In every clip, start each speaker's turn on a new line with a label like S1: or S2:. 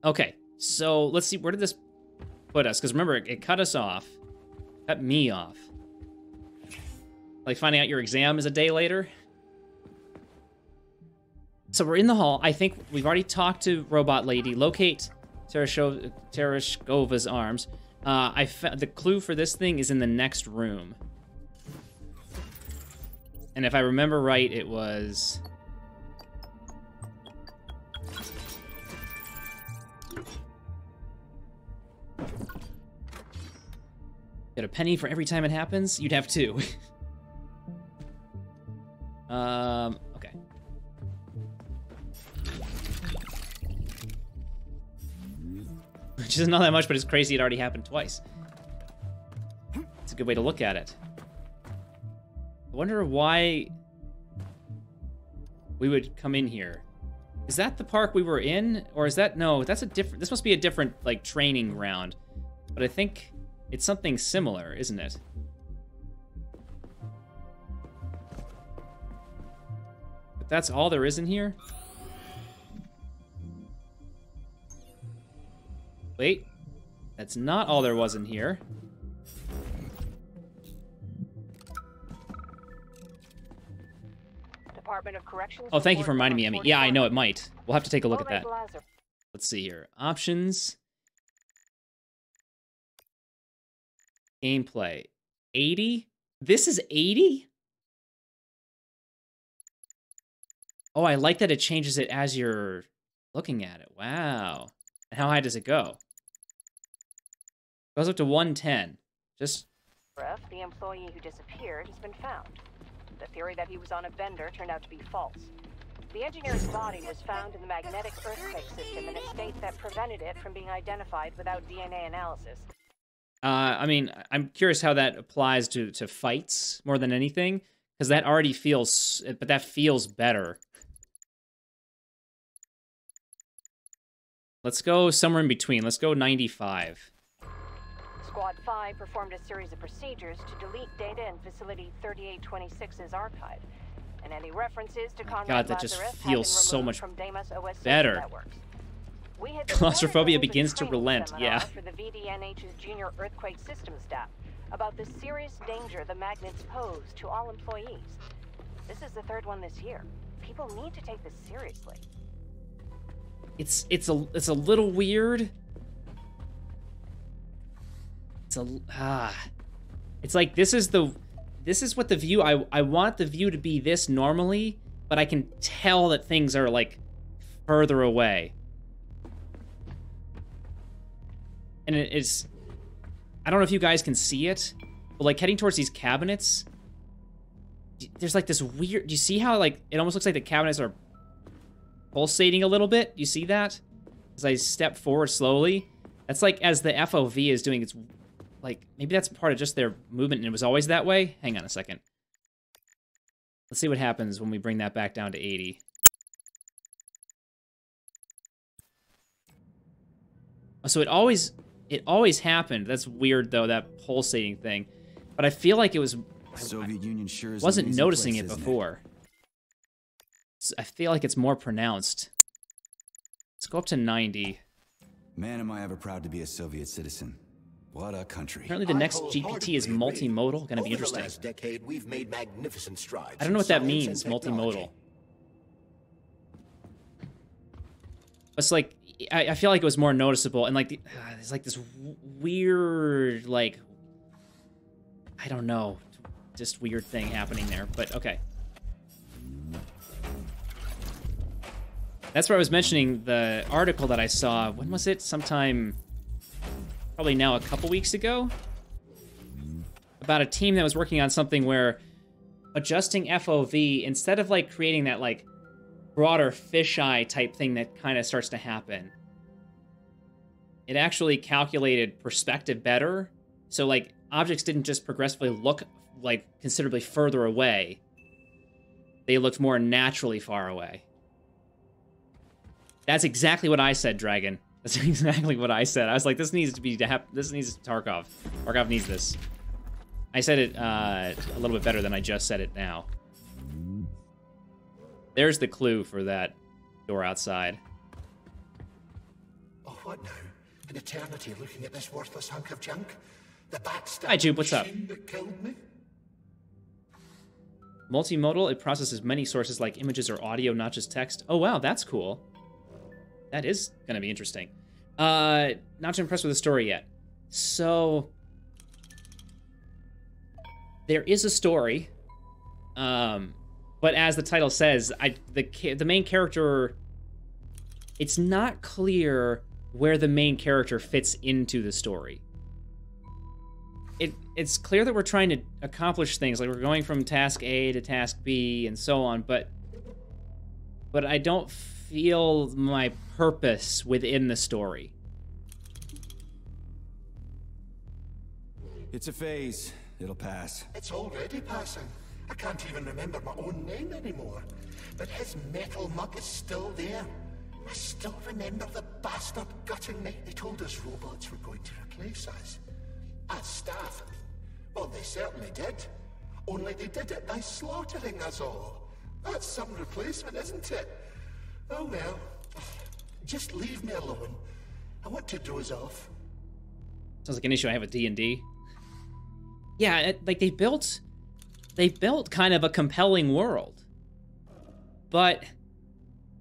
S1: Okay, so let's see. Where did this put us? Because remember, it cut us off. Cut me off. Like finding out your exam is a day later. So we're in the hall. I think we've already talked to Robot Lady. Locate Tereshkova's arms. The clue for this thing is in the next room. And if I remember right, it was... Get a penny for every time it happens? You'd have two. Okay. Which isn't not that much, but it's crazy it already happened twice. It's a good way to look at it. I wonder why we would come in here. Is that the park we were in? Or is that... No, that's a different... This must be a different, like, training round. But I think it's something similar, isn't it? But that's all there is in here? Wait. That's not all there was in here.
S2: Department of Corrections.
S1: Oh, thank you for reminding me, Emmy. Yeah, I know it might. We'll have to take a look at that. Let's see here. Options. Gameplay. 80? This is 80? Oh, I like that it changes it as you're looking at it. Wow. And how high does it go? Goes up to 110. Just...
S2: The employee who disappeared has been found. The theory that he was on a bender turned out to be false. The engineer's body was found in the magnetic earthquake system in a state that prevented it from being identified without DNA analysis.
S1: I mean, I'm curious how that applies to fights more than anything, because that already feels... But that feels better. Let's go somewhere in between. Let's go 95.
S2: Squad 5 performed a series of procedures to delete data in Facility 3826's archive, and any references to Conrad
S1: God, that just
S2: Lazarus
S1: feels
S2: have been
S1: so much
S2: from Deimos OS
S1: better.
S2: networks. We had
S1: Claustrophobia
S2: recorded
S1: begins to
S2: training
S1: relent,
S2: seminar
S1: yeah.
S2: For the VDNH's junior earthquake system staff about the serious danger the magnets pose to all employees. This is the third one this year. People need to take this seriously.
S1: It's a little weird. It's like this is what the view I want the view to be this normally, but I can tell that things are like further away. And it's I don't know if you guys can see it, but like heading towards these cabinets, there's like this weird, do you see how like it almost looks like the cabinets are pulsating a little bit? Do you see that? As I step forward slowly, that's like as the FOV is doing its, like, maybe that's part of just their movement and it was always that way? Hang on a second. Let's see what happens when we bring that back down to 80. So it always happened. That's weird though, that pulsating thing. But I feel like it was,
S3: Soviet Union sure is
S1: wasn't
S3: amazing
S1: noticing
S3: place,
S1: it
S3: isn't
S1: before. I feel like it's more pronounced. Let's go up to 90.
S3: Man, am I ever proud to be a Soviet citizen. What a country.
S1: Apparently the next GPT is multimodal. Gonna be interesting.
S4: Over the last decade, we've made magnificent strides.
S1: I don't know what
S4: in
S1: that
S4: science
S1: means,
S4: and technology.
S1: multimodal. It's like, I feel like it was more noticeable, and like, there's like this weird, like, I don't know, just weird thing happening there, but okay. That's where I was mentioning the article that I saw, when was it? Sometime, probably now a couple weeks ago? About a team that was working on something where adjusting FOV, instead of like creating that like broader fisheye type thing that kind of starts to happen, it actually calculated perspective better. So like objects didn't just progressively look like considerably further away. They looked more naturally far away. That's exactly what I said, Dragon. That's exactly what I said. I was like, this needs to be, this needs Tarkov. Tarkov needs this. I said it a little bit better than I just said it now. There's the clue for that door outside.
S4: Oh, What now? An eternity looking at this worthless hunk of junk? The
S1: Hi, Jupe, what's up?
S4: that killed me?
S1: Multimodal, it processes many sources like images or audio, not just text. Oh, wow, that's cool. That is going to be interesting. Not too impressed with the story yet. So, there is a story. But as the title says, the main character... It's not clear where the main character fits into the story. It's clear that we're trying to accomplish things, like we're going from task A to task B and so on, but I don't feel my purpose within the story.
S3: It's a phase. It'll pass.
S4: It's already passing. I can't even remember my own name anymore. But his metal mug is still there. I still remember the bastard gutting me. They told us robots were going to replace us. As staff. Well, they certainly did. Only they did it by slaughtering us all. That's some replacement, isn't it? Oh well. Just leave me alone. I want to doze off.
S1: Sounds like an issue I have with D&D. Yeah, like they built kind of a compelling world. But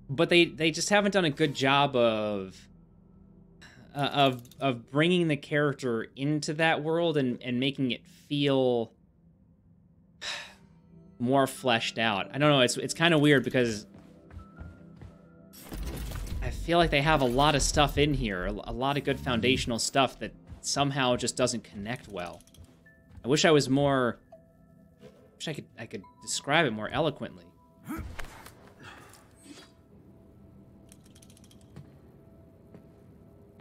S1: they just haven't done a good job of bringing the character into that world and making it feel more fleshed out. I don't know, it's kind of weird because I feel like they have a lot of stuff in here, a lot of good foundational stuff that somehow just doesn't connect well. I wish I was more... I could describe it more eloquently.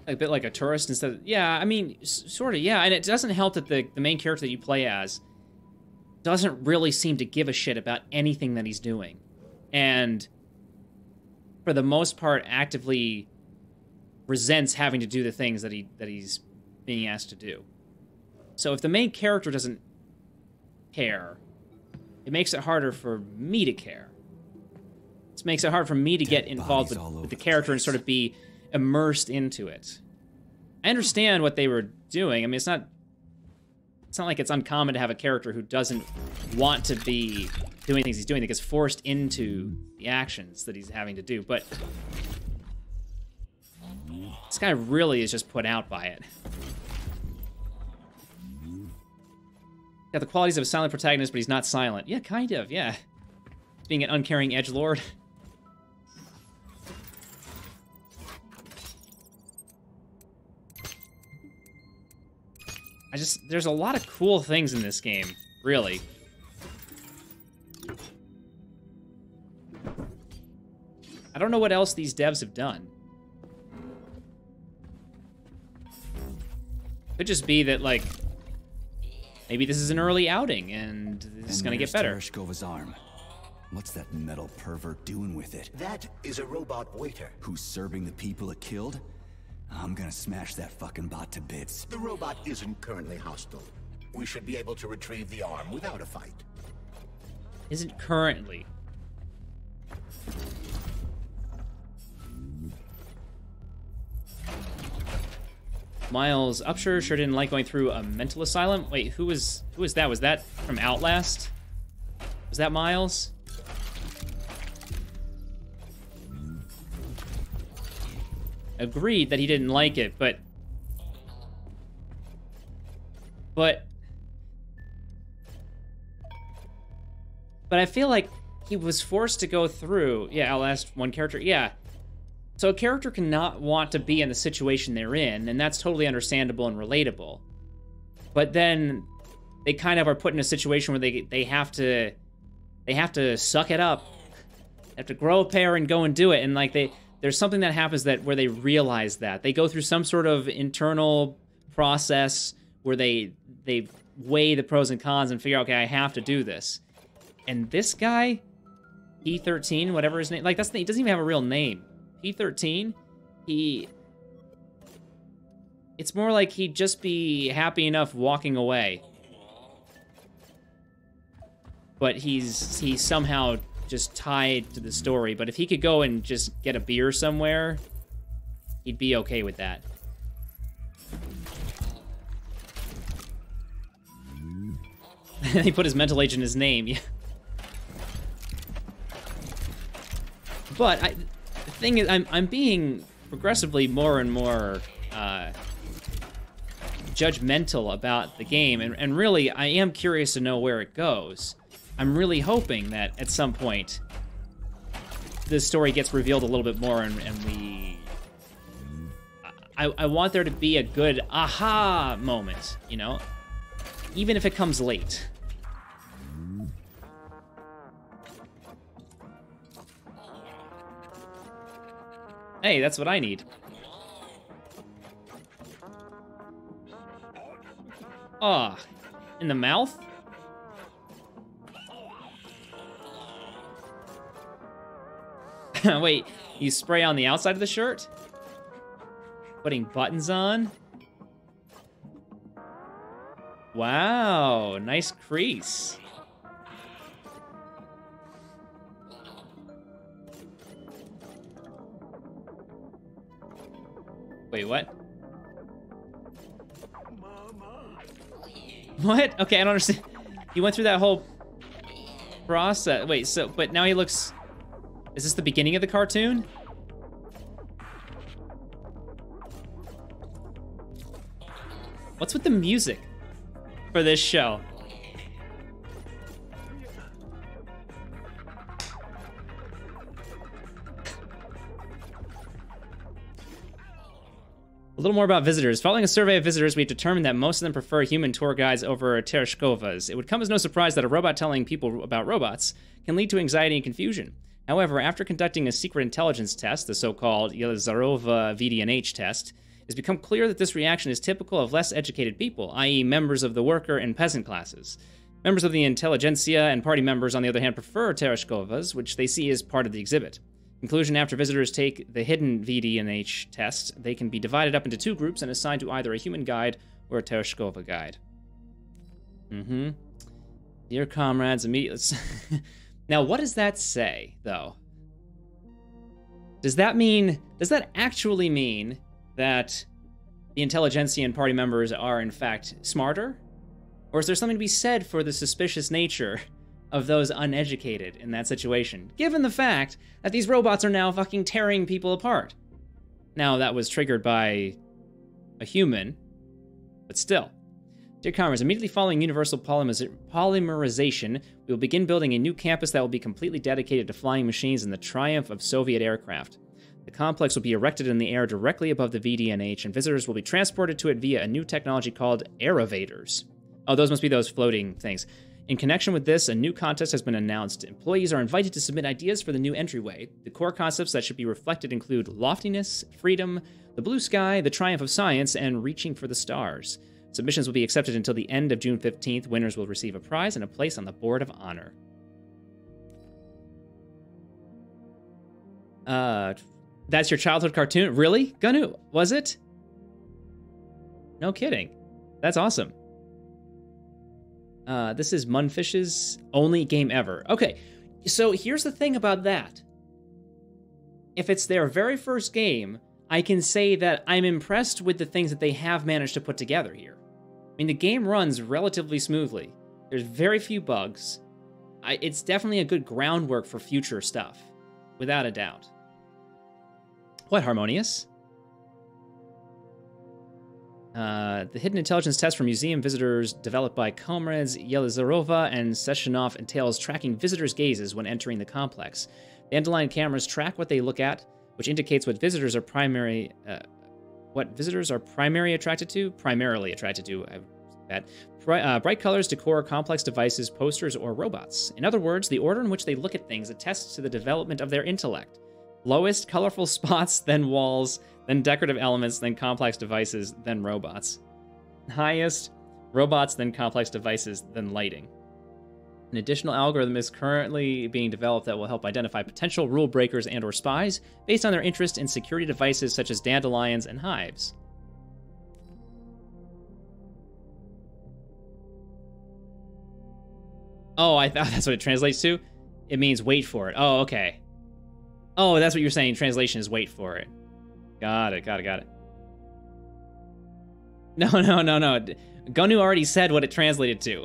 S1: A bit like a tourist instead of... Yeah, I mean, sort of, yeah. And it doesn't help that the main character that you play as doesn't really seem to give a shit about anything that he's doing. And for the most part, actively resents having to do the things that he's being asked to do. So if the main character doesn't care, it makes it harder for me to care. This makes it hard for me to get involved with the character and sort of be immersed into it. I understand what they were doing. I mean, it's not like it's uncommon to have a character who doesn't want to be doing things he's doing, that gets forced into the actions that he's having to do, but this guy really is just put out by it. Got the qualities of a silent protagonist, but he's not silent. Yeah, kind of, yeah. Being an uncaring edgelord. There's a lot of cool things in this game, really. I don't know what else these devs have done. Could just be that, like, maybe this is an early outing, and this is gonna get better.
S3: Tereshkova's arm. What's that metal pervert doing with it?
S4: That is a robot waiter.
S3: Who's serving the people it killed? I'm gonna smash that fucking bot to bits.
S4: The robot isn't currently hostile. We should be able to retrieve the arm without a fight.
S1: Isn't currently. Miles Upshur sure didn't like going through a mental asylum. Wait, who was that? Was that from Outlast? Was that Miles? Agreed that he didn't like it, but I feel like he was forced to go through. Yeah, Outlast, one character. Yeah. So a character cannot want to be in the situation they're in, and that's totally understandable and relatable. But then they kind of are put in a situation where they have to suck it up. They have to grow a pair and go and do it. And like there's something that happens where they realize that. They go through some sort of internal process where they weigh the pros and cons and figure out, okay, I have to do this. And this guy, P13, whatever his name, like he doesn't even have a real name. P13, it's more like he'd just be happy enough walking away. But he's somehow just tied to the story. But if he could go and just get a beer somewhere, he'd be okay with that. He put his mental age in his name. Yeah. But the thing is, I'm being progressively more and more judgmental about the game, and really, I am curious to know where it goes. I'm really hoping that at some point, this story gets revealed a little bit more, and we... I want there to be a good aha moment, you know? Even if it comes late. Hey, that's what I need. Ah, in the mouth? Wait, you spray on the outside of the shirt? Putting buttons on? Wow, nice crease. Wait, what? What? Okay, I don't understand. He went through that whole process. Wait, so, but now he looks... Is this the beginning of the cartoon? What's with the music for this show? A little more about visitors. Following a survey of visitors, we've determined that most of them prefer human tour guides over Tereshkovas. It would come as no surprise that a robot telling people about robots can lead to anxiety and confusion. However, after conducting a secret intelligence test, the so-called Yelizarova VDNH test, it's become clear that this reaction is typical of less educated people, i.e. members of the worker and peasant classes. Members of the intelligentsia and party members, on the other hand, prefer Tereshkovas, which they see as part of the exhibit. Conclusion: after visitors take the hidden VDNH test, they can be divided up into two groups and assigned to either a human guide or a Tereshkova guide. Dear comrades, immediately... Now, what does that say, though? Does that actually mean that the intelligentsia and party members are, in fact, smarter? Or is there something to be said for the suspicious nature of those uneducated in that situation, given the fact that these robots are now fucking tearing people apart? Now, that was triggered by a human, but still. Dear comrades, immediately following universal polymerization, we will begin building a new campus that will be completely dedicated to flying machines and the triumph of Soviet aircraft. The complex will be erected in the air directly above the VDNH, and visitors will be transported to it via a new technology called aerovators. Oh, those must be those floating things. In connection with this, a new contest has been announced. Employees are invited to submit ideas for the new entryway. The core concepts that should be reflected include loftiness, freedom, the blue sky, the triumph of science, and reaching for the stars. Submissions will be accepted until the end of June 15th. Winners will receive a prize and a place on the Board of Honor. That's your childhood cartoon? Really, Ganu? Was it? No kidding. That's awesome. This is Munfish's only game ever. Okay, so here's the thing about that. If it's their very first game, I can say that I'm impressed with the things that they have managed to put together here. I mean, the game runs relatively smoothly. There's very few bugs. It's definitely a good groundwork for future stuff, without a doubt. Quite harmonious. The hidden intelligence test for museum visitors developed by comrades Yelizarova and Sechenov entails tracking visitors' gazes when entering the complex. The underlying cameras track what they look at, which indicates what visitors are primarily attracted to. Bright colors, decor, complex devices, posters, or robots. In other words, the order in which they look at things attests to the development of their intellect. Lowest, colorful spots, then walls, then decorative elements, then complex devices, then robots. Highest, robots, then complex devices, then lighting. An additional algorithm is currently being developed that will help identify potential rule breakers and or spies based on their interest in security devices such as dandelions and hives. Oh, I thought that's what it translates to? It means wait for it. Oh, okay. Oh, that's what you're saying. Translation is wait for it. Got it. No. Gonu already said what it translated to.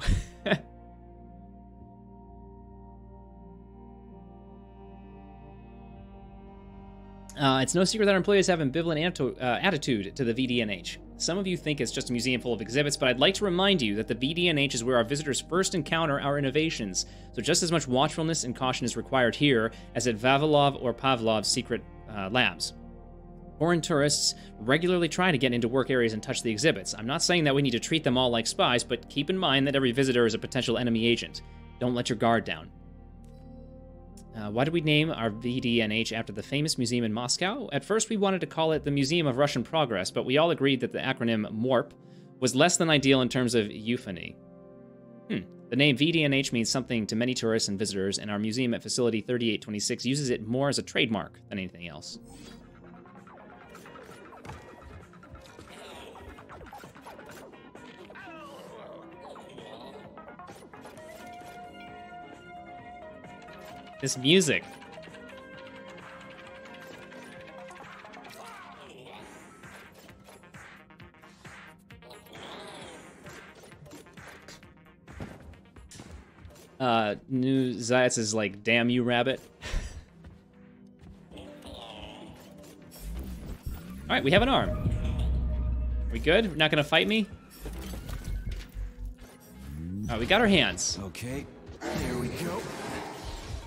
S1: It's no secret that our employees have ambivalent attitude to the VDNH. Some of you think it's just a museum full of exhibits, but I'd like to remind you that the VDNH is where our visitors first encounter our innovations, so just as much watchfulness and caution is required here as at Vavilov or Pavlov's secret labs. Foreign tourists regularly try to get into work areas and touch the exhibits. I'm not saying that we need to treat them all like spies, but keep in mind that every visitor is a potential enemy agent. Don't let your guard down. Why did we name our VDNH after the famous museum in Moscow? At first, we wanted to call it the Museum of Russian Progress, but we all agreed that the acronym MORP was less than ideal in terms of euphony. The name VDNH means something to many tourists and visitors, and our museum at Facility 3826 uses it more as a trademark than anything else. This music. New Zayats is like, damn you, rabbit. Alright, we have an arm. We good? We're not gonna fight me? Alright, we got our hands.
S3: Okay, there we go.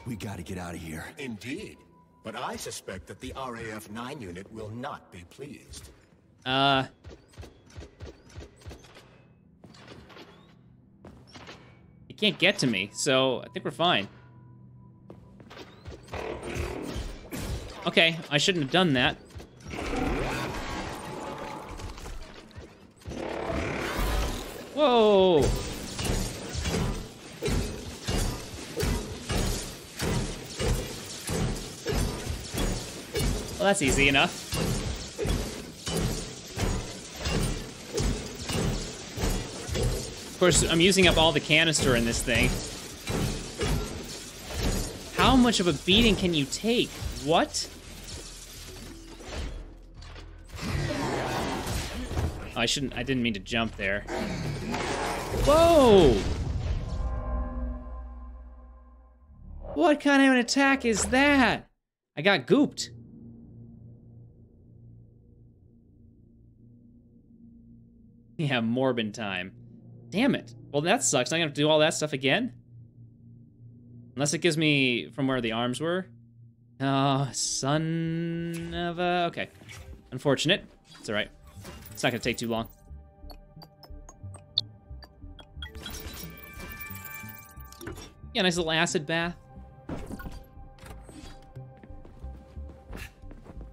S3: We gotta get out of here.
S4: Indeed. But I suspect that the RAF 9 unit will not be pleased.
S1: He can't get to me, so I think we're fine. Okay, I shouldn't have done that. Whoa! Well, that's easy enough. Of course, I'm using up all the canister in this thing. How much of a beating can you take? What? Oh, I didn't mean to jump there. Whoa! What kind of an attack is that? I got gooped. Yeah, Morbin time. Damn it. Well, that sucks. I'm gonna have to do all that stuff again? Unless it gives me from where the arms were. Oh, son of a... Okay. Unfortunate. It's alright. It's not gonna take too long. Yeah, nice little acid bath.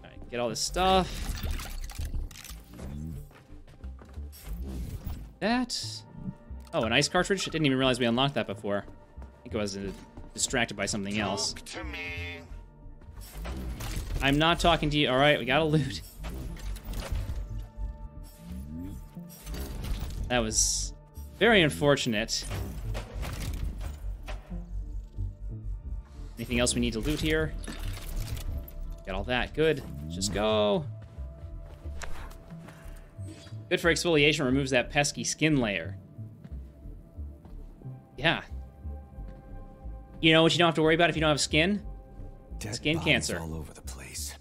S1: Alright, get all this stuff. That... Oh, an ice cartridge? I didn't even realize we unlocked that before. I think I was distracted by something else.
S4: Talk to me.
S1: I'm not talking to you. Alright, we gotta loot. That was very unfortunate. Anything else we need to loot here? Got all that. Good. Let's just go. Good for exfoliation, removes that pesky skin layer. Yeah. You know what you don't have to worry about if you don't have skin?
S3: Dead
S1: Skin
S3: bodies
S1: cancer.
S3: all over the place.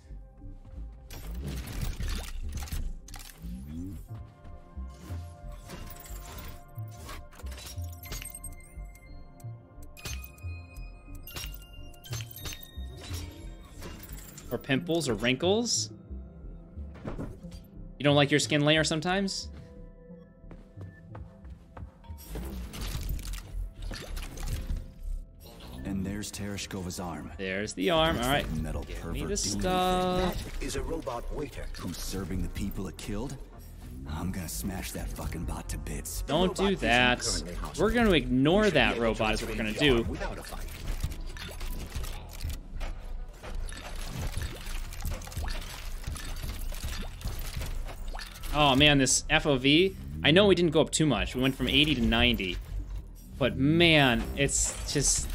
S1: Or pimples or wrinkles? You don't like your skin layer sometimes?
S3: And there's Tereshkova's arm.
S1: There's the arm. All right.
S3: Metal
S1: Give
S3: pervert
S1: me the
S3: doing
S1: stuff.
S4: Is a robot waiter.
S3: Who's serving the people it killed? I'm gonna smash that fucking bot to bits.
S1: Don't do that. We're going to ignore that robot is what we're going to do.
S4: Without a fight.
S1: Oh man, this FOV. I know we didn't go up too much. We went from 80 to 90. But man, it's just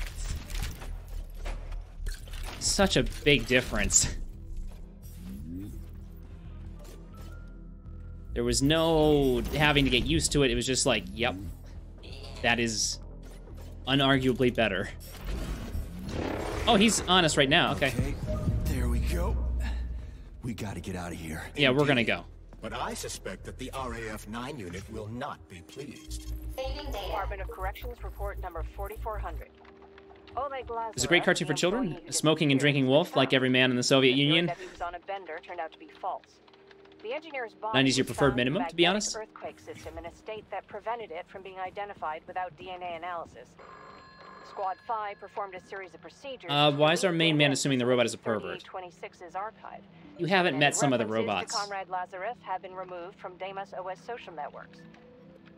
S1: such a big difference. There was no having to get used to it. It was just like, yep, that is unarguably better. Oh, he's on us right now. Okay.
S3: There we go. We gotta get out of here.
S1: Yeah, we're gonna go.
S4: But I suspect that the RAF-9 unit will not be pleased.
S2: Department of Corrections report number 4400. Oleg Lazarev,
S1: It's a great cartoon for
S2: the
S1: children.
S2: employee who
S1: A smoking and
S2: disappeared,
S1: drinking
S2: has
S1: wolf,
S2: been
S1: like every man in the Soviet
S2: found. The theory
S1: Union.
S2: that he was on a bender turned out to be false. The engineer's body
S1: 90's your
S2: was
S1: preferred
S2: found in
S1: minimum,
S2: a
S1: to be
S2: magnetic
S1: honest.
S2: Earthquake system in a state that prevented it from being identified without DNA analysis. Squad 5 performed a series of procedures.
S1: Why is our main man assuming the robot is a pervert?
S2: 3826's archive.
S1: You haven't
S2: And
S1: met some of the
S2: references
S1: robots.
S2: to Comrade Lazarev have been removed from Deimos OS social networks.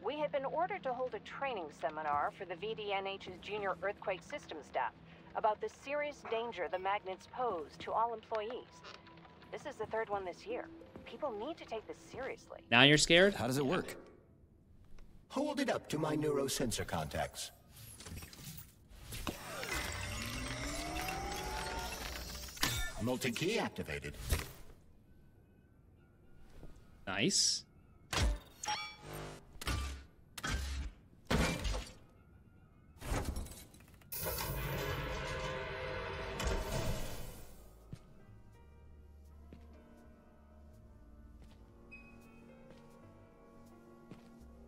S2: We have been ordered to hold a training seminar for the VDNH's junior earthquake system staff about the serious danger the magnets pose to all employees. This is the third one this year. People need to take this seriously.
S1: Now you're scared?
S3: How does it work?
S4: Hold it up to my neurosensor contacts. Multi-key activated.
S1: Nice.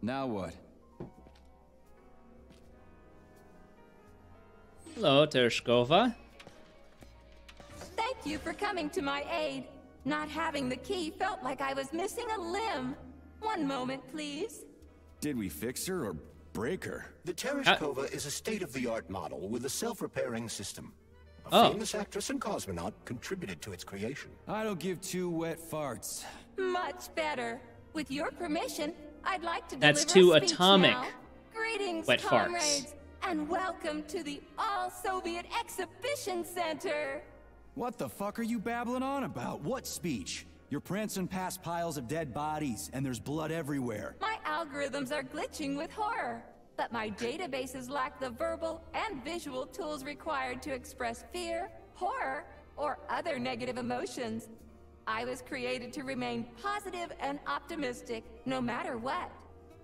S3: Now what?
S1: Hello, Tereshkova.
S5: Thank you for coming to my aid. Not having the key felt like I was missing a limb. One moment, please.
S3: Did we fix her or break her?
S4: The Tereshkova is a state-of-the-art model with a self-repairing system. A
S1: Oh.
S4: famous actress and cosmonaut contributed to its creation.
S3: I don't give two wet farts.
S5: Much better. With your permission, I'd like to
S1: That's
S5: deliver
S1: two
S5: a speech
S1: atomic
S5: now. Greetings,
S1: wet farts.
S5: comrades, and welcome to the All-Soviet Exhibition Center.
S3: What the fuck are you babbling on about? What speech? You're prancing past piles of dead bodies, and there's blood everywhere.
S5: My algorithms are glitching with horror, but my databases lack the verbal and visual tools required to express fear, horror, or other negative emotions. I was created to remain positive and optimistic, no matter what.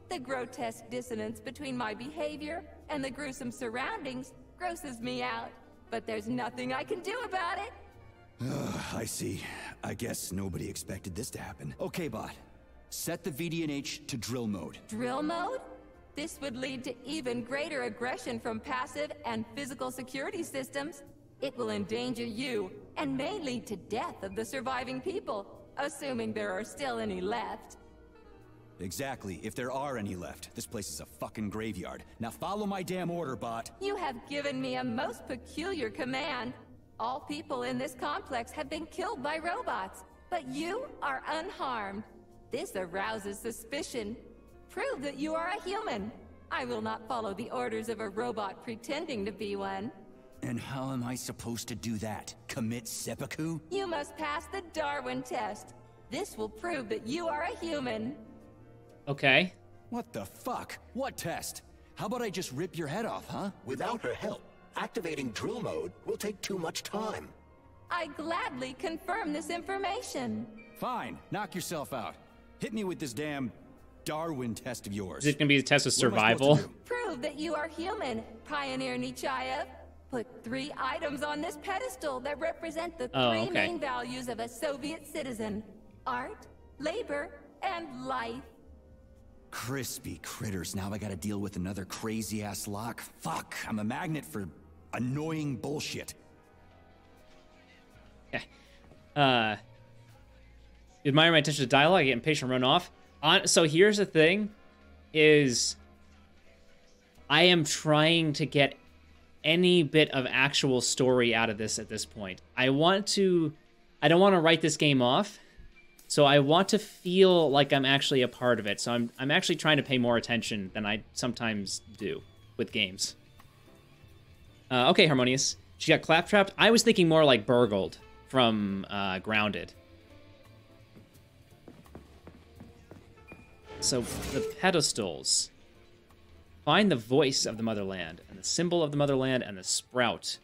S5: The grotesque dissonance between my behavior and the gruesome surroundings grosses me out, but there's nothing I can do about it.
S3: I see. I guess nobody expected this to happen. Okay, bot. Set the VDNH to drill mode.
S5: Drill mode? This would lead to even greater aggression from passive and physical security systems. It will endanger you, and may lead to death of the surviving people, assuming there are still any left.
S3: Exactly, if there are any left. This place is a fucking graveyard. Now follow my damn order, bot.
S5: You have given me a most peculiar command. All people in this complex have been killed by robots, but you are unharmed. This arouses suspicion. Prove that you are a human. I will not follow the orders of a robot pretending to be one.
S3: And how am I supposed to do that? Commit seppuku?
S5: You must pass the Darwin test. This will prove that you are a human.
S1: Okay.
S3: What the fuck? What test? How about I just rip your head off, huh?
S4: Without her help, activating drill mode will take too much time.
S5: I gladly confirm this information.
S3: Fine, knock yourself out. Hit me with this damn Darwin test of yours.
S1: Is it gonna be a test of
S3: What am I supposed
S1: survival?
S3: to do?
S5: Prove that you are human, Pioneer Nechayev. Put 3 items on this pedestal that represent the
S1: Oh,
S5: 3
S1: okay.
S5: main values of a Soviet citizen. Art, labor, and life.
S3: Crispy critters. Now I gotta deal with another crazy-ass lock. Fuck, I'm a magnet for annoying bullshit.
S1: Okay. You admire my attention to dialogue, I get impatient, run off. So here's the thing, is I am trying to get any bit of actual story out of this at this point. I don't want to write this game off, so I want to feel like I'm actually a part of it. So I'm actually trying to pay more attention than I sometimes do with games. Okay, Harmonious. She got claptrapped. I was thinking more like burgled from Grounded. So the pedestals. Find the voice of the motherland, and the symbol of the motherland, and the sprout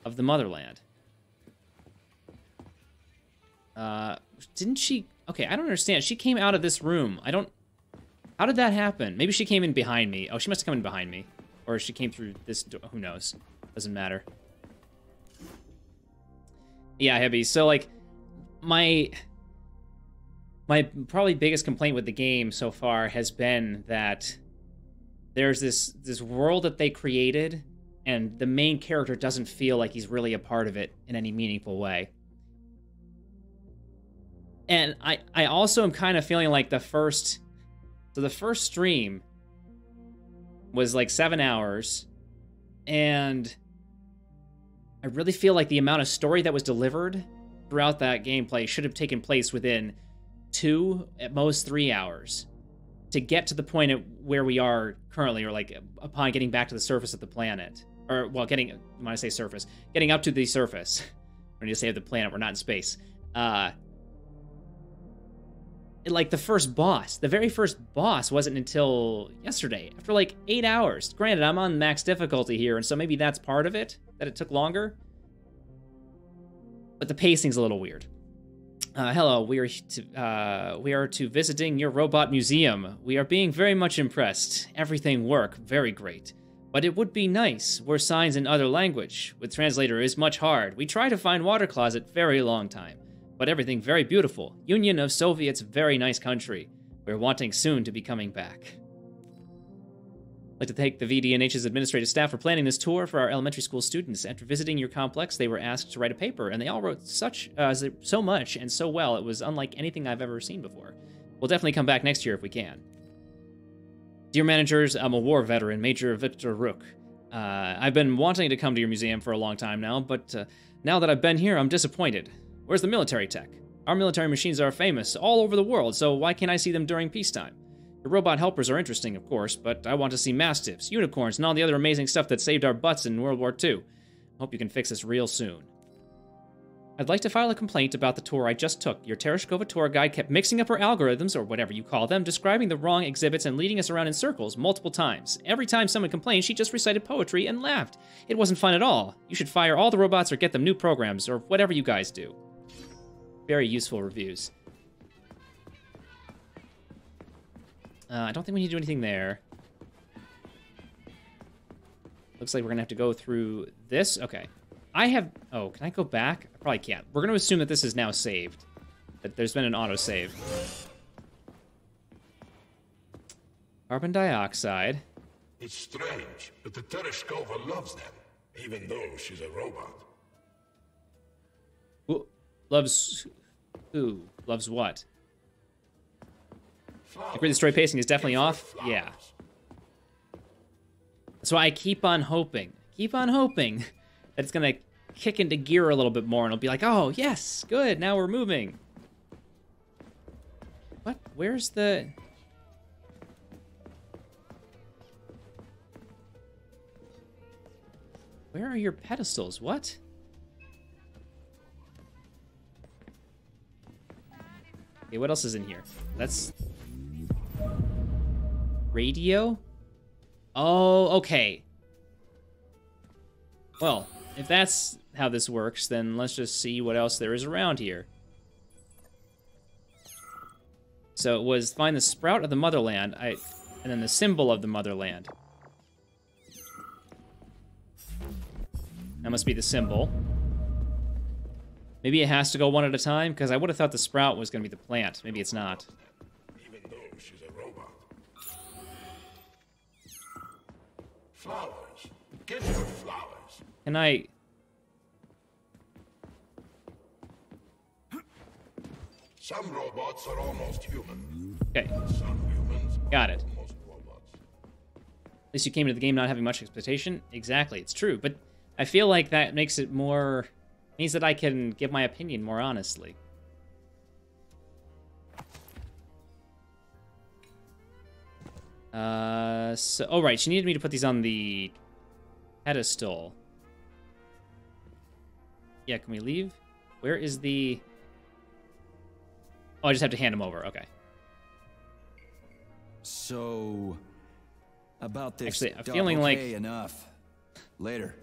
S1: of the motherland. Didn't she Okay, I don't understand. She came out of this room. I don't... How did that happen? Maybe she came in behind me. Oh, she must have come in behind me. Or she came through this door. Who knows? Doesn't matter. Yeah, Heavy. So, like, my probably biggest complaint with the game so far has been that there's this world that they created, and the main character doesn't feel like he's really a part of it in any meaningful way. And I also am kind of feeling like the first stream was like 7 hours, and I really feel like the amount of story that was delivered throughout that gameplay should have taken place within 2, at most 3 hours to get to the point at where we are currently, or like upon getting back to the surface of the planet. Or, well, when I say surface, getting up to the surface. When you say the planet, we're not in space. Like the very first boss wasn't until yesterday, after like 8 hours. Granted, I'm on max difficulty here, and so maybe that's part of it, that it took longer. But the pacing's a little weird. Hello, we are to visiting your robot museum. We are being very much impressed. Everything work very great. But it would be nice were signs in other language. With translator is much hard. We try to find water closet very long time. But everything very beautiful. Union of Soviets, very nice country. We're wanting soon to be coming back. I'd like to thank the VDNH's administrative staff for planning this tour for our elementary school students. After visiting your complex, they were asked to write a paper, and they all wrote so much and so well, it was unlike anything I've ever seen before. We'll definitely come back next year if we can. Dear managers, I'm a war veteran, Major Victor Rook. I've been wanting to come to your museum for a long time now, but now that I've been here, I'm disappointed. Where's the military tech? Our military machines are famous all over the world, so why can't I see them during peacetime? The robot helpers are interesting, of course, but I want to see mastiffs, unicorns, and all the other amazing stuff that saved our butts in World War II. Hope you can fix this real soon. I'd like to file a complaint about the tour I just took. Your Tereshkova tour guide kept mixing up her algorithms, or whatever you call them, describing the wrong exhibits and leading us around in circles multiple times. Every time someone complained, she just recited poetry and laughed. It wasn't fun at all. You should fire all the robots or get them new programs, or whatever you guys do. Very useful reviews. I don't think we need to do anything there. Looks like we're going to have to go through this. Okay. Oh, can I go back? I probably can't. We're going to assume that this is now saved. That there's been an autosave. Carbon dioxide.
S4: It's strange, but the Tereshkova loves them, even though she's a robot.
S1: Loves who? Loves what? Agree the story pacing is definitely off? Yeah. So I keep on hoping that it's gonna kick into gear a little bit more and it'll be like, oh, yes, good, now we're moving. What? Where's the... Where are your pedestals? What? Okay, what else is in here? That's... Radio? Oh, okay. Well, if that's how this works, then let's just see what else there is around here. So it was find the sprout of the motherland, and then the symbol of the motherland. That must be the symbol. Maybe it has to go one at a time, because I would have thought the sprout was going to be the plant. Maybe it's not.
S4: Even though she's a robot. Flowers. Give her flowers.
S1: Can I...
S4: Some robots are almost human.
S1: Okay.
S4: Some humans
S1: Got
S4: are
S1: it.
S4: almost robots.
S1: At least you came into the game not having much expectation. Exactly, it's true. But I feel like that makes it more... means that I can give my opinion more honestly. Oh right, she needed me to put these on the pedestal. Yeah, can we leave? Where is the... Oh, I just have to hand them over, okay.
S3: So, about this
S1: Actually, I'm
S3: stuff,
S1: feeling like...
S3: okay, enough. Later.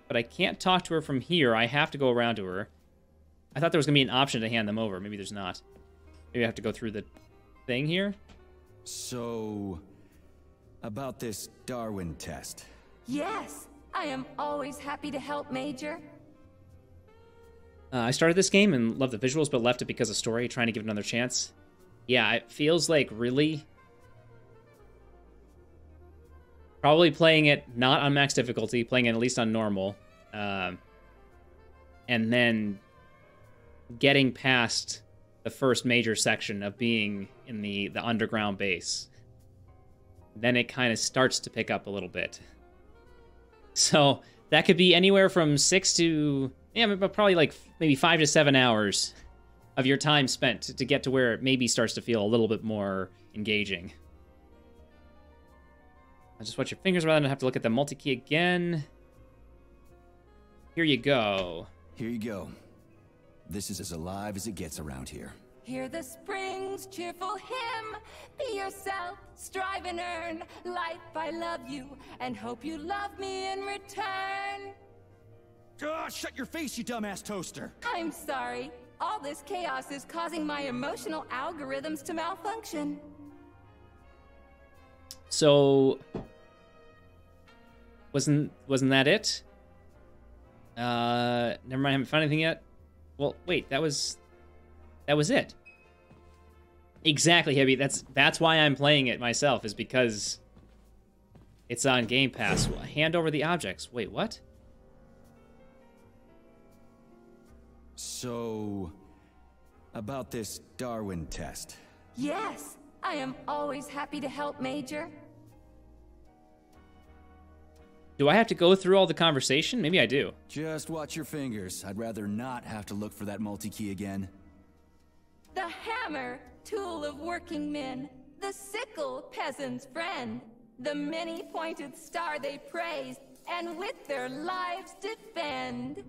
S1: But I can't talk to her from here, I have to go around to her. I thought there was going to be an option to hand them over. Maybe there's not. Maybe I have to go through the thing here.
S3: So, about this Darwin test.
S5: Yes, I am always happy to help, Major.
S1: I started this game and loved the visuals, but left it because of story, trying to give it another chance. Yeah, it feels like really... Probably playing it not on max difficulty, playing it at least on normal. And then getting past the first major section of being in the underground base. Then it kind of starts to pick up a little bit. So that could be anywhere from 6 to... Yeah, but probably like maybe 5 to 7 hours of your time spent to get to where it maybe starts to feel a little bit more engaging. I'll just watch your fingers rather than have to look at the multi-key again. Here you go.
S3: Here you go. This is as alive as it gets around here.
S5: Hear the spring's cheerful hymn. Be yourself, strive and earn. Life, I love you, and hope you love me in return.
S3: Shut your face, you dumbass toaster!
S5: I'm sorry. All this chaos is causing my emotional algorithms to malfunction.
S1: So... Wasn't that it? Never mind, I haven't found anything yet. Well, wait, that was it. Exactly, Heavy. That's why I'm playing it myself, is because it's on Game Pass. Hand over the objects. Wait, what?
S3: So, about this Darwin test.
S5: Yes, I am always happy to help, Major.
S1: Do I have to go through all the conversation? Maybe I do.
S3: Just watch your fingers. I'd rather not have to look for that multi-key again.
S5: The hammer, tool of working men. The sickle, peasant's friend. The many-pointed star they praise, and with their lives defend.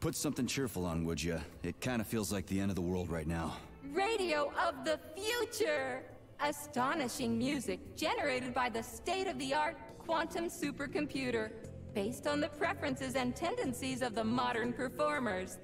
S3: Put something cheerful on, would ya? It kind of feels like the end of the world right now.
S5: Radio of the future! Astonishing music generated by the state-of-the-art quantum supercomputer, based on the preferences and tendencies of the modern performers.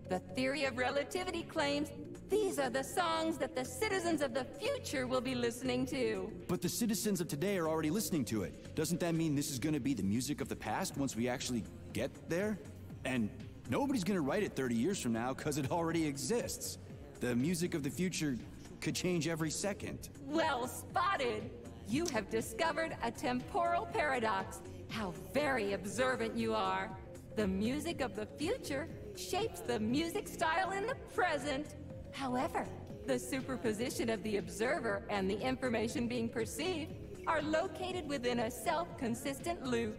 S5: The theory of relativity claims these are the songs that the citizens of the future will be listening to.
S3: But the citizens of today are already listening to it. Doesn't that mean this is gonna be the music of the past once we actually get there? And nobody's gonna write it 30 years from now because it already exists. The music of the future could change every second.
S5: Well spotted! You have discovered a temporal paradox. How very observant you are. The music of the future shapes the music style in the present. However, the superposition of the observer and the information being perceived are located within a self-consistent loop.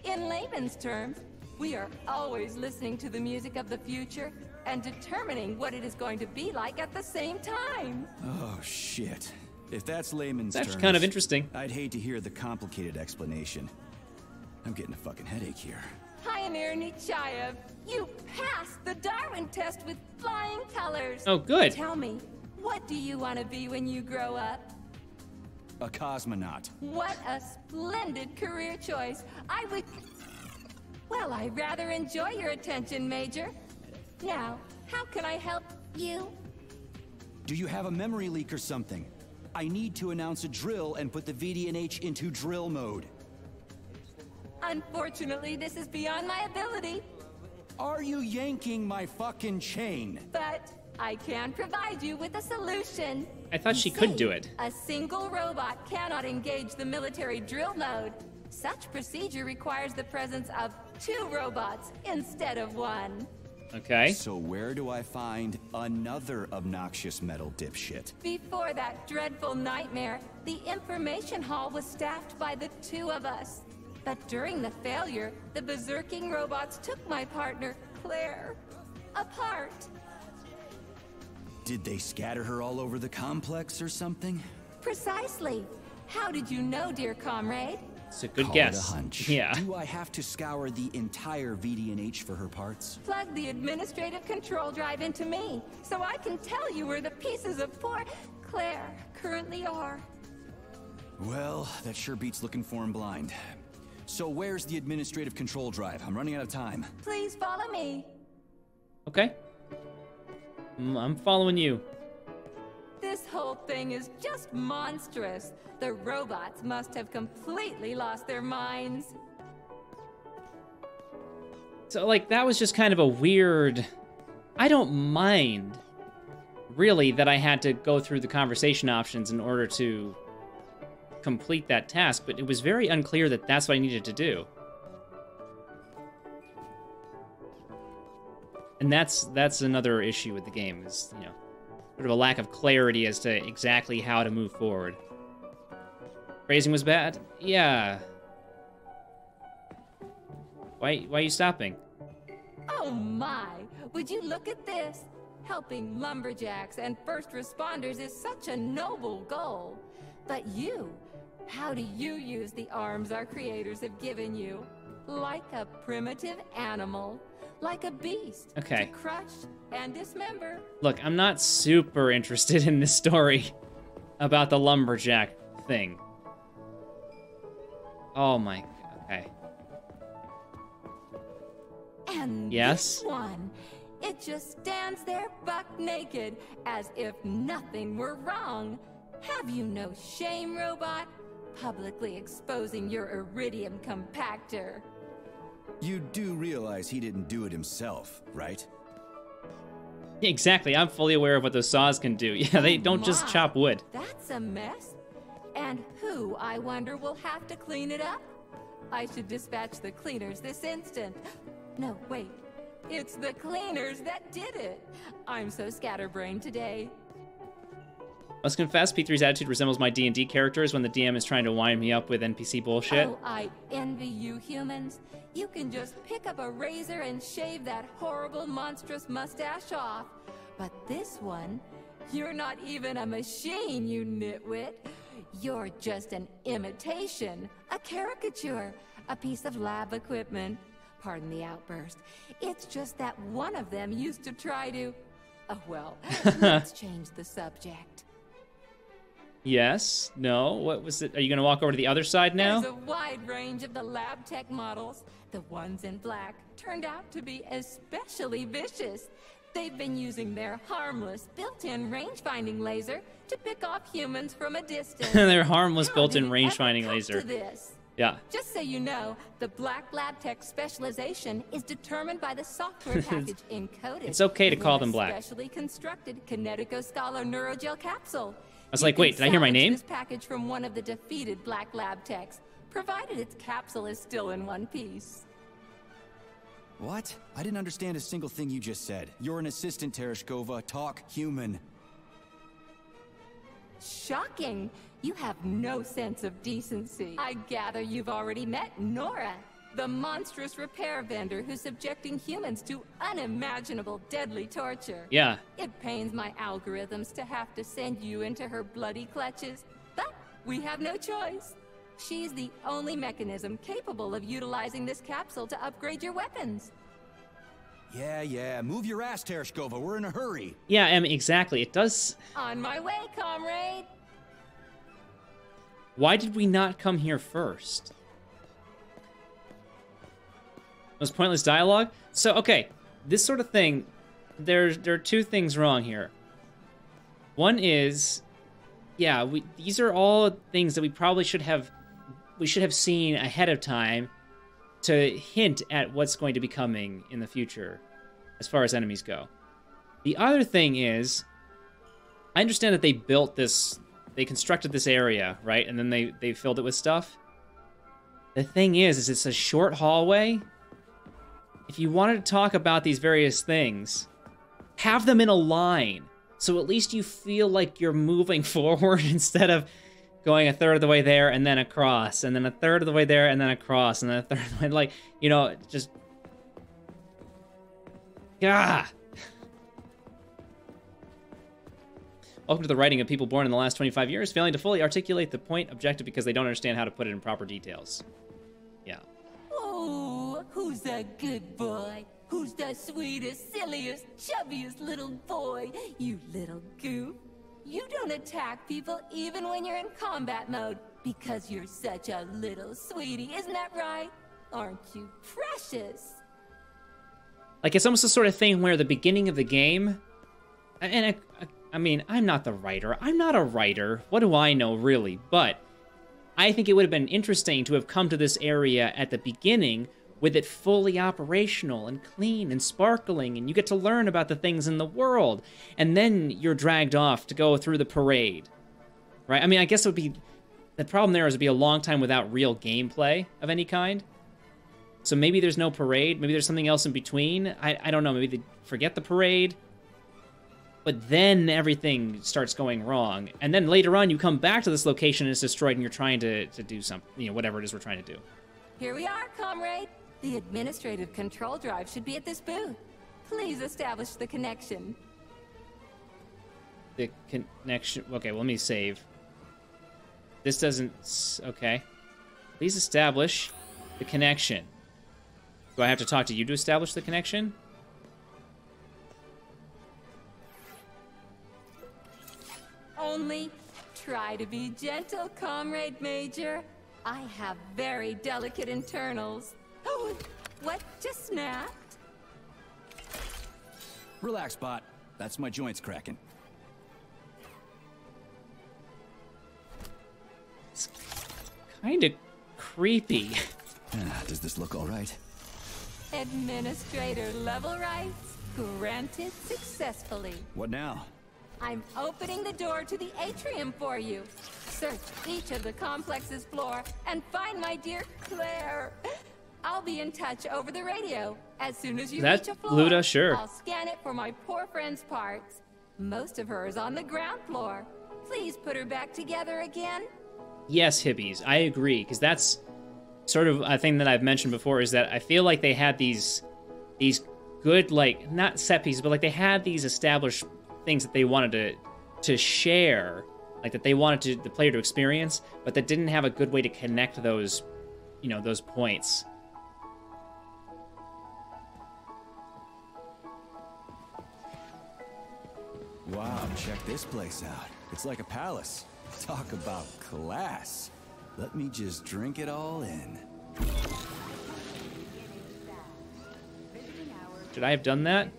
S5: In layman's terms, we are always listening to the music of the future and determining what it is going to be like at the same time.
S3: Oh, shit. If that's layman's
S1: That's
S3: terms,
S1: kind of interesting.
S3: I'd hate to hear the complicated explanation. I'm getting a fucking headache here.
S5: Pioneer Nechayev, you passed the Darwin test with flying colors.
S1: Oh, good.
S5: Tell me, what do you want to be when you grow up?
S3: A cosmonaut.
S5: What a splendid career choice. Well, I rather enjoy your attention, Major. Now, how can I help you?
S3: Do you have a memory leak or something? I need to announce a drill and put the VDNH into drill mode.
S5: Unfortunately, this is beyond my ability,
S3: Are you yanking my fucking chain?
S5: but I can provide you with a solution.
S1: I thought she could do it.
S5: A single robot cannot engage the military drill mode. Such procedure requires the presence of 2 robots instead of 1.
S1: Okay.
S3: So where do I find another obnoxious metal dipshit?
S5: Before that dreadful nightmare, the information hall was staffed by the 2 of us. But during the failure, the berserking robots took my partner, Claire, apart.
S3: Did they scatter her all over the complex or something?
S5: Precisely. How did you know, dear comrade?
S1: It's a good
S3: Call
S1: guess.
S3: it a hunch.
S1: Yeah.
S3: Do I have to scour the entire VDNH for her parts?
S5: Plug the administrative control drive into me, so I can tell you where the pieces of poor Claire currently are.
S3: Well, that sure beats looking for him blind. So where's the administrative control drive? I'm running out of time.
S5: Please follow me.
S1: Okay. I'm following you.
S5: This whole thing is just monstrous. The robots must have completely lost their minds.
S1: So, like, that was just kind of a weird... I don't mind, really, that I had to go through the conversation options in order to complete that task, but it was very unclear that that's what I needed to do. And that's another issue with the game, is, you know, sort of a lack of clarity as to exactly how to move forward. Phrasing was bad? Yeah. Why are you stopping?
S5: Oh my, would you look at this? Helping lumberjacks and first responders is such a noble goal. But you, how do you use the arms our creators have given you? Like a primitive animal, like a beast.
S1: Okay.
S5: To crush and dismember.
S1: Look, I'm not super interested in this story about the lumberjack thing. Oh my, okay.
S5: And
S1: yes?
S5: this one, it just stands there buck naked, as if nothing were wrong. Have you no shame, robot? Publicly exposing your iridium compactor.
S3: You do realize he didn't do it himself, right?
S1: Exactly, I'm fully aware of what those saws can do. Yeah, they don't just chop wood.
S5: That's a mess. And who, I wonder, will have to clean it up? I should dispatch the cleaners this instant. No, wait. It's the cleaners that did it. I'm so scatterbrained today.
S1: Must confess, P3's attitude resembles my D&D characters when the DM is trying to wind me up with NPC bullshit.
S5: Oh, I envy you humans. You can just pick up a razor and shave that horrible, monstrous mustache off. But this one, you're not even a machine, you nitwit. You're just an imitation, a caricature, a piece of lab equipment. Pardon the outburst. It's just that one of them used to try to... Oh, well, let's change the subject.
S1: Yes? No? What was it? Are you going to walk over to the other side now?
S5: There's a wide range of the lab tech models. The ones in black turned out to be especially vicious. They've been using their harmless, built-in range-finding laser to pick off humans from a distance.
S1: Their harmless built-in
S5: How
S1: range-finding
S5: did it come
S1: laser.
S5: to this?
S1: Yeah.
S5: Just so you know, the black lab tech specialization is determined by the software package encoded.
S1: It's okay to
S5: in
S1: call
S5: a
S1: them black.
S5: Specially constructed Kinetik Scholar Neurogel capsule.
S1: I was like, wait, did I hear my name?
S5: This package from one of the defeated black lab techs, provided its capsule is still in one piece.
S3: What? I didn't understand a single thing you just said. You're an assistant, Tereshkova. Talk human.
S5: Shocking! You have no sense of decency. I gather you've already met Nora, the monstrous repair vendor who's subjecting humans to unimaginable deadly torture.
S1: Yeah.
S5: It pains my algorithms to have to send you into her bloody clutches, but we have no choice. She's the only mechanism capable of utilizing this capsule to upgrade your weapons.
S3: Yeah, move your ass, Tereshkova. We're in a hurry.
S1: Yeah, exactly. It does...
S5: On my way, comrade!
S1: Why did we not come here first? It was pointless dialogue? So, okay, this sort of thing, there are two things wrong here. One is, yeah, these are all things that we probably should have seen ahead of time to hint at what's going to be coming in the future as far as enemies go. The other thing is, I understand that they built this, they constructed this area, right? And then they filled it with stuff. The thing is it's a short hallway. If you wanted to talk about these various things, have them in a line. So at least you feel like you're moving forward instead of going a third of the way there and then across, and then a third of the way there and then across, and then a third of the way, like, you know, just... Ah! Welcome to the writing of people born in the last 25 years, failing to fully articulate the point objective because they don't understand how to put it in proper details. Yeah.
S5: Oh, who's a good boy? Who's the sweetest, silliest, chubbiest little boy? You little goof. You don't attack people even when you're in combat mode. Because you're such a little sweetie, isn't that right? Aren't you precious?
S1: Like, it's almost the sort of thing where the beginning of the game... And I mean, I'm not the writer. I'm not a writer. What do I know, really? But I think it would have been interesting to have come to this area at the beginning with it fully operational and clean and sparkling, and you get to learn about the things in the world. And then you're dragged off to go through the parade. Right? I mean, I guess it would be... The problem there is it would be a long time without real gameplay of any kind. So maybe there's no parade. Maybe there's something else in between. I don't know. Maybe they forget the parade. But then everything starts going wrong. And then later on, you come back to this location and it's destroyed and you're trying to do something, you know, whatever it is we're trying to do.
S5: Here we are, comrade. The administrative control drive should be at this booth. Please establish the connection.
S1: The connection... Okay, well, let me save. This doesn't... Okay. Please establish the connection. Do I have to talk to you to establish the connection?
S5: Only try to be gentle, Comrade Major. I have very delicate internals. Oh, what just snapped?
S3: Relax, bot. That's my joints cracking.
S1: It's kind of creepy.
S3: Does this look all right?
S5: Administrator level rights granted successfully.
S3: What now?
S5: I'm opening the door to the atrium for you. Search each of the complex's floor and find my dear Claire. I'll be in touch over the radio. As soon as you reach a floor,
S1: Luda, sure.
S5: I'll scan it for my poor friend's parts. Most of her is on the ground floor. Please put her back together again.
S1: Yes, hippies, I agree, because that's sort of a thing that I've mentioned before, is that I feel like they had these good, like, not set pieces, but like they had these established things that they wanted to share, like that they wanted the player to experience, but that didn't have a good way to connect those, you know, those points.
S3: Wow, check this place out. It's like a palace. Talk about class. Let me just drink it all in.
S1: Should I have done that?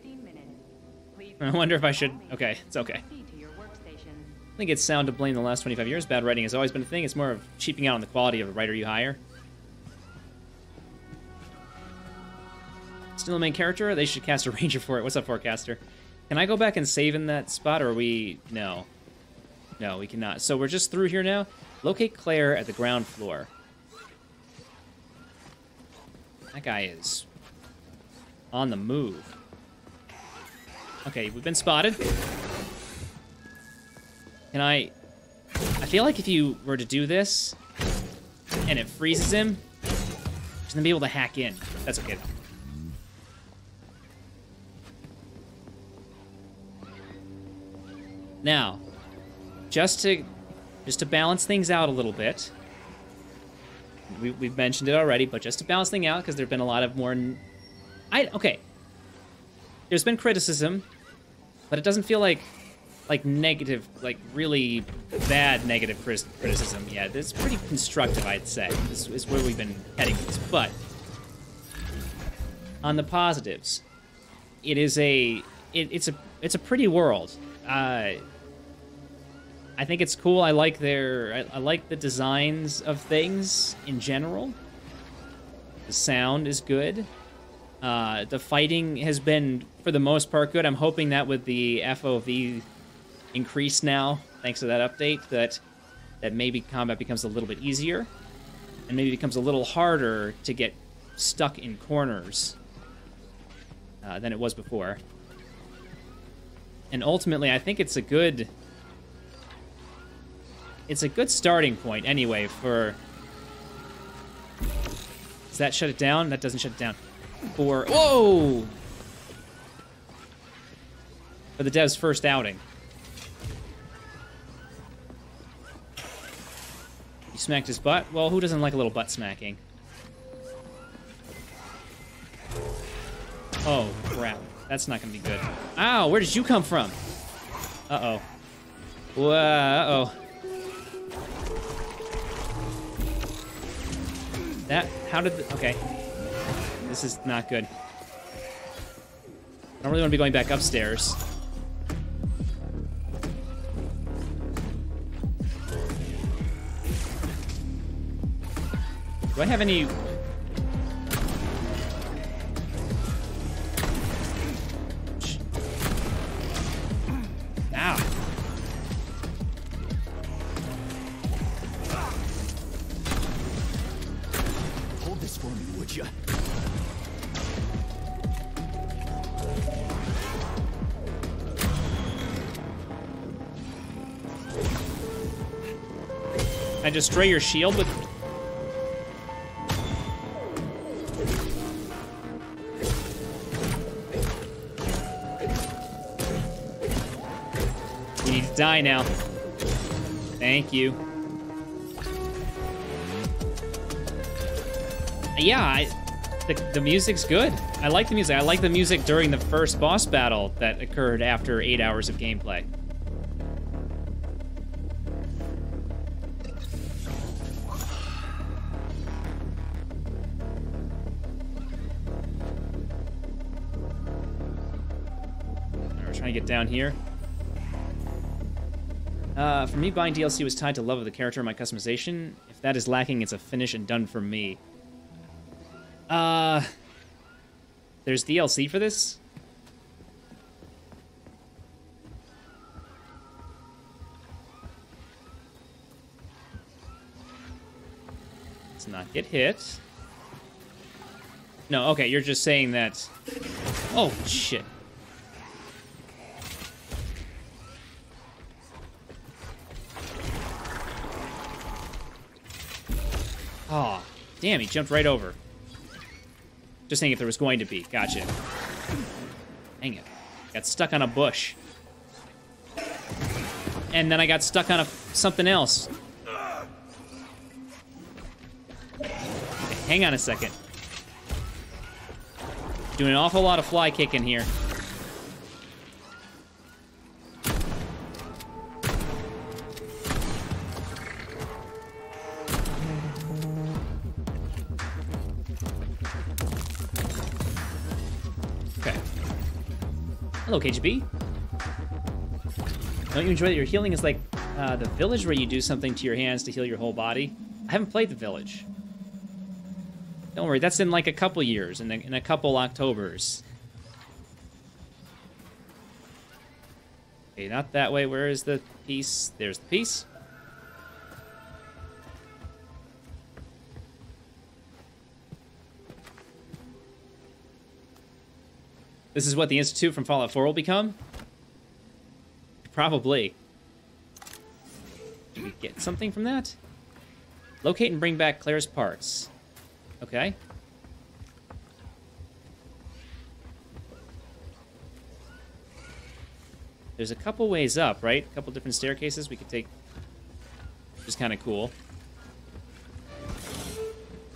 S1: I wonder if I should... Okay, it's okay. I think it's sound to blame the last 25 years. Bad writing has always been a thing. It's more of cheaping out on the quality of a writer you hire. Still the main character? They should cast a ranger for it. What's up, Forecaster? Can I go back and save in that spot, or are we... No. No, we cannot. So we're just through here now. Locate Claire at the ground floor. That guy is on the move. Okay, we've been spotted. Can I feel like if you were to do this and it freezes him, he's gonna be able to hack in. That's okay though. Now, just to balance things out a little bit, we've mentioned it already, but just to balance things out, because there've been a lot of more... Okay. There's been criticism, but it doesn't feel like negative, like really bad negative criticism yet. It's pretty constructive, I'd say. This is where we've been heading with this. But on the positives, it's a pretty world. I think it's cool. I like I like the designs of things in general. The sound is good. The fighting has been, for the most part, good. I'm hoping that with the FOV increase now, thanks to that update, that maybe combat becomes a little bit easier, and maybe becomes a little harder to get stuck in corners than it was before. And ultimately, I think it's a good starting point anyway for... Does that shut it down? That doesn't shut it down. Whoa! For the dev's first outing. You smacked his butt? Well, who doesn't like a little butt smacking? Oh, crap. That's not gonna be good. Ow, where did you come from? Uh-oh. Uh-oh. That, how did, okay. This is not good. I don't really want to be going back upstairs. Do I have any... Ow.
S3: Hold this for me, would you?
S1: I destroy your shield with... You need to die now. Thank you. Yeah, the music's good. I like the music. I like the music during the first boss battle that occurred after 8 hours of gameplay. We're trying to get down here. For me, buying DLC was tied to love of the character and my customization. If that is lacking, it's a finish and done for me. There's DLC for this? Let's not get hit. No, okay, you're just saying that... Oh, shit. Oh, damn, he jumped right over. Just saying if there was going to be. Gotcha. Dang it. Got stuck on a bush. And then I got stuck on something else. Okay, hang on a second. Doing an awful lot of fly kicking here. Hello, KGB. Don't you enjoy that your healing is like the village where you do something to your hands to heal your whole body? I haven't played the village. Don't worry, that's in like a couple years, in a couple Octobers. Okay, not that way. Where is the piece? There's the piece. This is what the Institute from Fallout 4 will become? Probably. Did we get something from that? Locate and bring back Claire's parts. Okay. There's a couple ways up, right? A couple different staircases we could take. Which is kind of cool.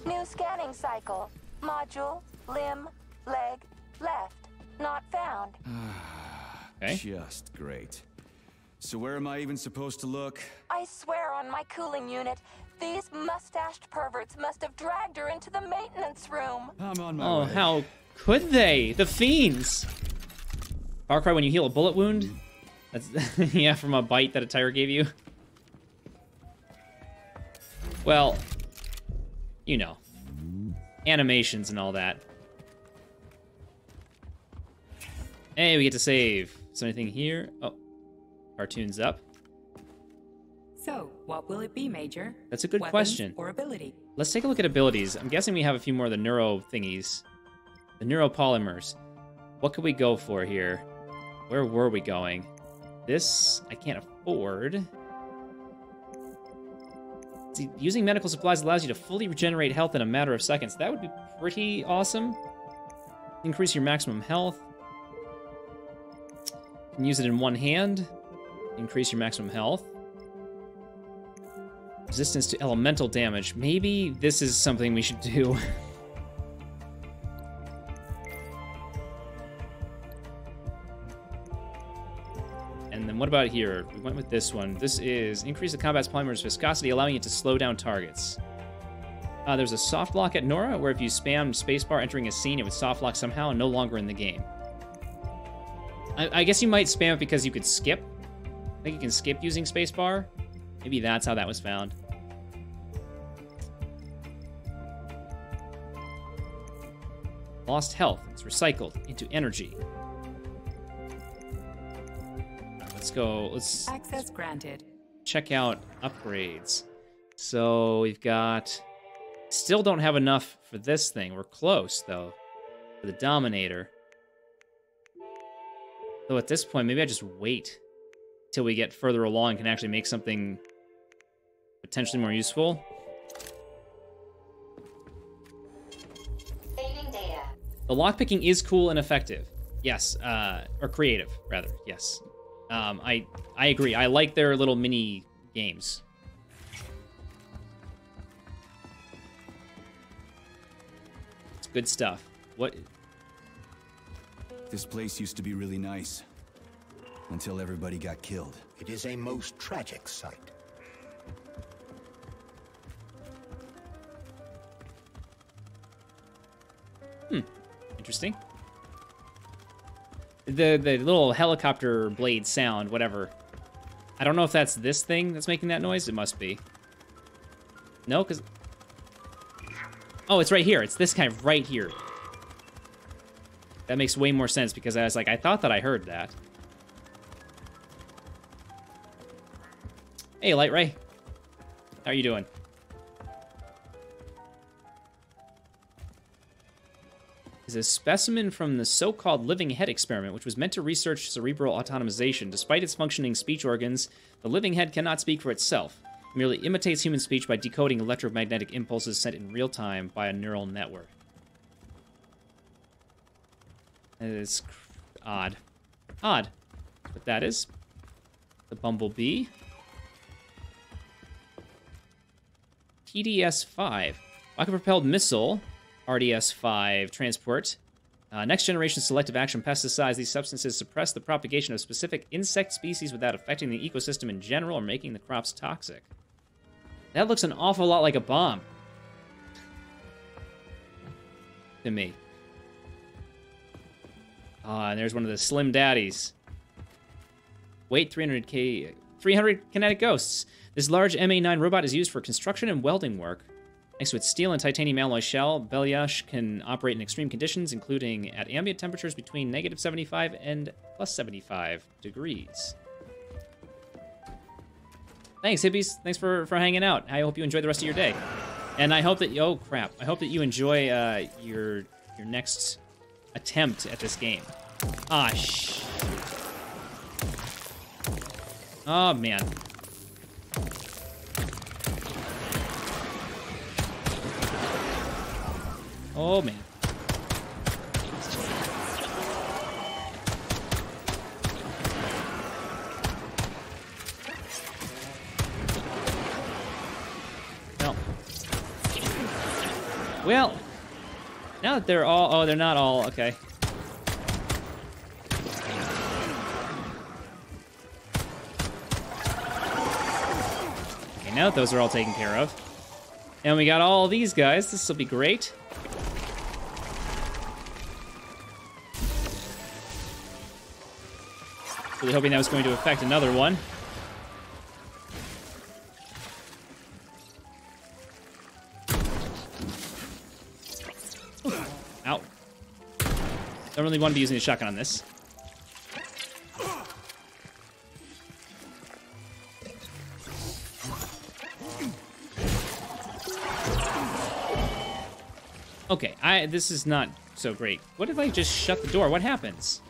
S5: New scanning cycle. Module, limb, leg, left. Not found.
S1: Okay.
S3: Just great. So where am I even supposed to look?
S5: I swear on my cooling unit, these mustached perverts must have dragged her into the maintenance room.
S3: I'm on my
S1: Oh,
S3: way.
S1: how could they? The fiends! Far Cry when you heal a bullet wound? That's yeah, from a bite that a tiger gave you. Well, you know. Animations and all that. Hey, we get to save. Is there anything here? Oh, cartoon's up.
S6: So, what will it be, Major?
S1: That's a good
S6: Weapons
S1: question.
S6: Or ability?
S1: Let's take a look at abilities. I'm guessing we have a few more of the neuro thingies. The neuropolymers. What could we go for here? Where were we going? This, I can't afford. See, using medical supplies allows you to fully regenerate health in a matter of seconds. That would be pretty awesome. Increase your maximum health. You can use it in one hand. Increase your maximum health. Resistance to elemental damage. Maybe this is something we should do. And then what about here? We went with this one. This is increase the combat's polymer's viscosity, allowing it to slow down targets. There's a soft lock at Nora, where if you spammed spacebar entering a scene, it would soft lock somehow and no longer in the game. I guess you might spam it because you could skip. I think you can skip using spacebar. Maybe that's how that was found. Lost health is recycled into energy. Let's go. Let's
S6: Access granted.
S1: check out upgrades. So we've got... Still don't have enough for this thing. We're close, though, for the Dominator. So at this point, maybe I just wait till we get further along and can actually make something potentially more useful.
S7: Saving data.
S1: The lockpicking is cool and effective. Yes, or creative, rather. Yes. I agree. I like their little mini games. It's good stuff. What?
S3: This place used to be really nice. Until everybody got killed.
S4: It is a most tragic sight.
S1: Interesting. The little helicopter blade sound, whatever. I don't know if that's this thing that's making that noise. It must be. No, because... Oh, it's right here. It's this kind of right here. That makes way more sense because I was like, I thought that I heard that. Hey, Light Ray. How are you doing? Is a specimen from the so-called living head experiment, which was meant to research cerebral autonomization. Despite its functioning speech organs, the living head cannot speak for itself. It merely imitates human speech by decoding electromagnetic impulses sent in real time by a neural network. It's odd. Odd. But that is the Bumblebee. TDS-5. Rocket-propelled missile. RDS-5 transport. Next generation selective action pesticides. These substances suppress the propagation of specific insect species without affecting the ecosystem in general or making the crops toxic. That looks an awful lot like a bomb. To me. And there's one of the Slim Daddies. Weight 300 kinetic ghosts. This large MA9 robot is used for construction and welding work. Next to its steel and titanium alloy shell, Belyash can operate in extreme conditions, including at ambient temperatures between -75 and +75 degrees. Thanks, hippies. Thanks for hanging out. I hope you enjoy the rest of your day. And I hope that... Oh, crap. I hope that you enjoy your next attempt at this game. Ah, Oh, man. Oh, man. Well, now that they're all... Oh, they're not all... Okay. Okay, now that those are all taken care of. And we got all these guys. This will be great. Really hoping that was going to affect another one. Ow. Don't really want to be using a shotgun on this. Okay, this is not so great. What if I just shut the door? What happens?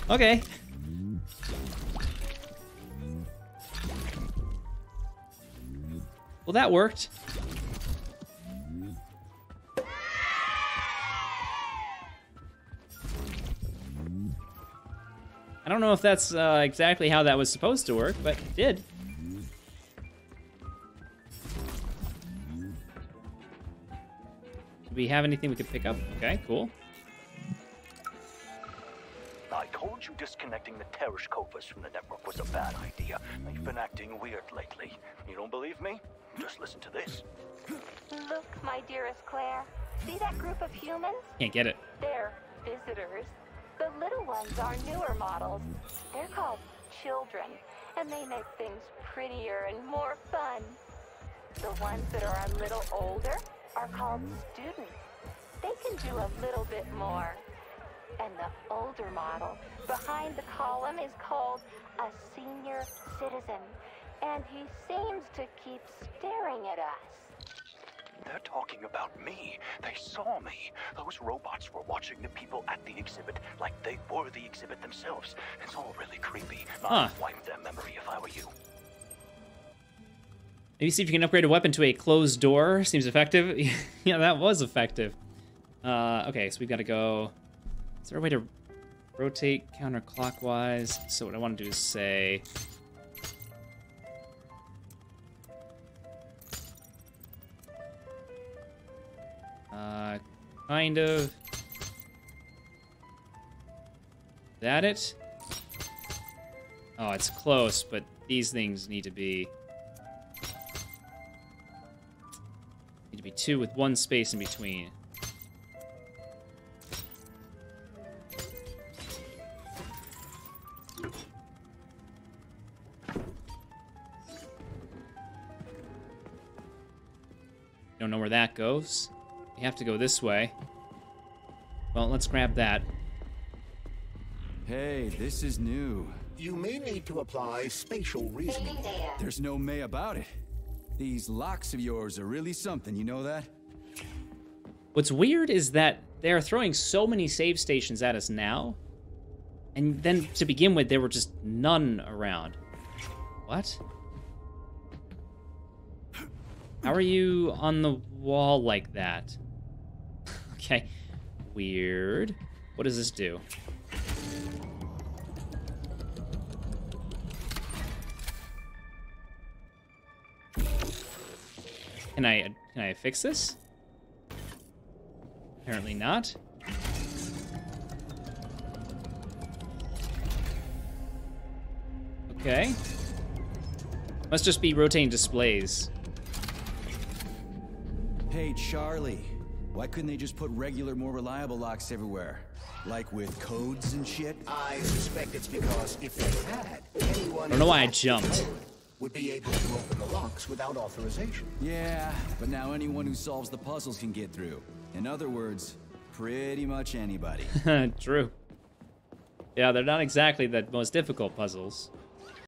S1: Okay. Well, that worked. I don't know if that's exactly how that was supposed to work, but it did. we have anything we could pick up? Okay, cool.
S7: I told you disconnecting the Tereshkovas from the network was a bad idea. They've been acting weird lately. You don't believe me? Just listen to this.
S2: Look, my dearest Claire. See that group of humans?
S1: Can't get it.
S2: They're visitors. The little ones are newer models. They're called children, and they make things prettier and more fun. The ones that are a little older are called students. They can do a little bit more. And the older model behind the column is called a senior citizen. And he seems to keep staring at us.
S7: They're talking about me. They saw me. Those robots were watching the people at the exhibit like they were the exhibit themselves. It's all really creepy. I'd wipe their memory if I were you.
S1: Maybe see if you can upgrade a weapon to a closed door. Seems effective. Yeah, that was effective. Okay, so we've got to go... Is there a way to rotate counterclockwise? So what I want to do is say... kind of... Is that it? Oh, it's close, but these things need to be... Need to be two with one space in between. Don't know where that goes. You have to go this way. Well, let's grab that.
S3: Hey, this is new.
S4: You may need to apply spatial reasoning.
S3: There's no may about it. These locks of yours are really something, you know that?
S1: What's weird is that they're throwing so many save stations at us now, and then to begin with, there were just none around. What? How are you on the wall like that? Okay, weird. What does this do? Can I fix this? Apparently not. Okay. Must just be rotating displays.
S3: Hey, Charlie. Why couldn't they just put regular, more reliable locks everywhere? Like with codes and shit?
S4: I suspect it's because if they had, anyone
S1: I don't know why I jumped.
S4: would be able to open the locks without authorization.
S3: Yeah, but now anyone who solves the puzzles can get through. In other words, pretty much anybody.
S1: True. Yeah, they're not exactly the most difficult puzzles.